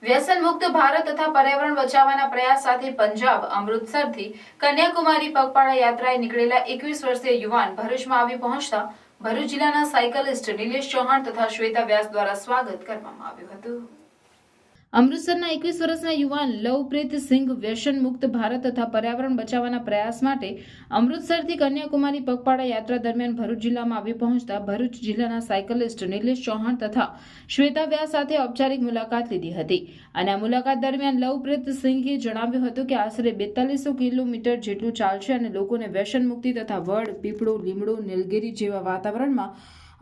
વ્યસન મુક્ત ભારત તથા પર્યાવરણ બચાવવાના પ્રયાસ સાથે પંજાબ અમૃતસરથી કન્યાકુમારી પગપાળા યાત્રાએ નીકળેલા 21 વર્ષીય યુવાન ભરૂચમાં આવી પહોંચતા ભરૂચ જિલ્લાના સાયકલિસ્ટ નિલેશ ચૌહાણ તથા શ્વેતા વ્યાસ દ્વારા સ્વાગત કરવામાં આવ્યું હતું। અમૃતસરના 21 વર્ષના યુવાન લવપ્રીત સિંઘ વ્યસન મુક્ત ભારત તથા પર્યાવરણ બચાવવાના પ્રયાસ માટે અમૃતસરથી કન્યાકુમારી પગપાળા યાત્રા દરમિયાન ભરૂચ જિલ્લામાં આવી પહોંચતા ભરૂચ જિલ્લાના સાયકલિસ્ટ નિલેશ ચૌહાણ તથા શ્વેતા વ્યાસ સાથે ઔપચારિક મુલાકાત લીધી હતી અને આ મુલાકાત દરમિયાન લવપ્રીત સિંઘે જણાવ્યું હતું કે આશરે 4200 કિલોમીટર જેટલું ચાલશે અને લોકોને વ્યસન મુક્તિ તથા વડ, પીપળો, લીમડો, નીલગિરી જેવા વાતાવરણમાં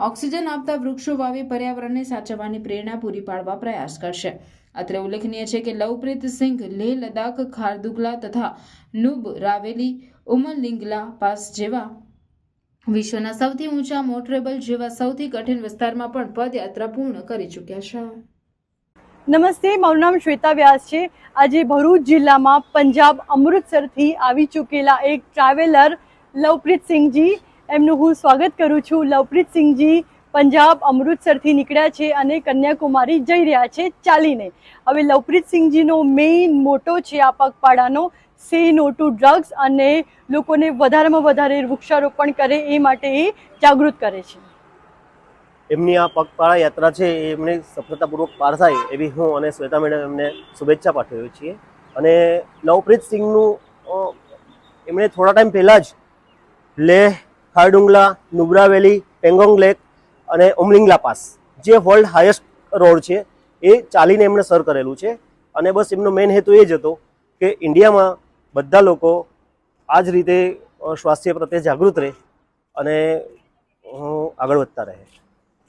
ઓક્સિજન આપતા વૃક્ષો વાવી પર્યાવરણને સાચવવાની પ્રેરણા પૂરી પાડવા પ્રયાસ કરશે। અત્રે ઉલ્લેખનીય છે કે લવપ્રીત સિંઘ લેહ લદ્દાખ, ખારદુગલા તથા નુબ રાવેલી, ઉમલિંગલા પાસ જેવા વિશ્વના સૌથી ઊંચા મોટરેબલ જેવા સૌથી કઠિન વિસ્તારમાં પણ પદયાત્રા પૂર્ણ કરી ચૂક્યા છે। નમસ્તે, મારું નામ શ્વેતા વ્યાસ છે। આજે ભરૂચ જિલ્લામાં પંજાબ અમૃતસરથી આવી ચૂકેલા એક ટ્રાવેલર લવપ્રીત સિંઘજી, એમનું હું સ્વાગત કરું છું। લવપ્રીત સિંઘજી પંજાબ અમૃતસરથી નીકળ્યા છે અને કન્યાકુમારી જઈ રહ્યા છે ચાલીને। હવે લવપ્રીત સિંઘજીનો મેઇન મોટો છે આ પગપાળાનો, સે નો ટુ ડ્રગ્સ, અને લોકોને વધારેમાં વધારે વૃક્ષારોપણ કરે એ માટે એ જાગૃત કરે છે। એમની આ પગપાળા યાત્રા છે એ એમને સફળતાપૂર્વક પાર થાય એવી હું અને શ્વેતા મેડમ એમને શુભેચ્છા પાઠવીએ છીએ। અને લવપ્રીત સિંઘનું એમણે થોડા ટાઈમ પહેલાં જ લેહ, ખારડુંગલા, નુબ્રા વેલી, પેંગોંગ લેક અને ઉમલિંગલા પાસ જે વર્લ્ડ હાઈએસ્ટ રોડ છે એ ચાલીને એમણે સર કરેલું છે। અને બસ એમનો મેઇન હેતુ એ જ હતો કે ઇન્ડિયામાં બધા લોકો આ જ રીતે સ્વાસ્થ્ય પ્રત્યે જાગૃત રહે અને આગળ વધતા રહે।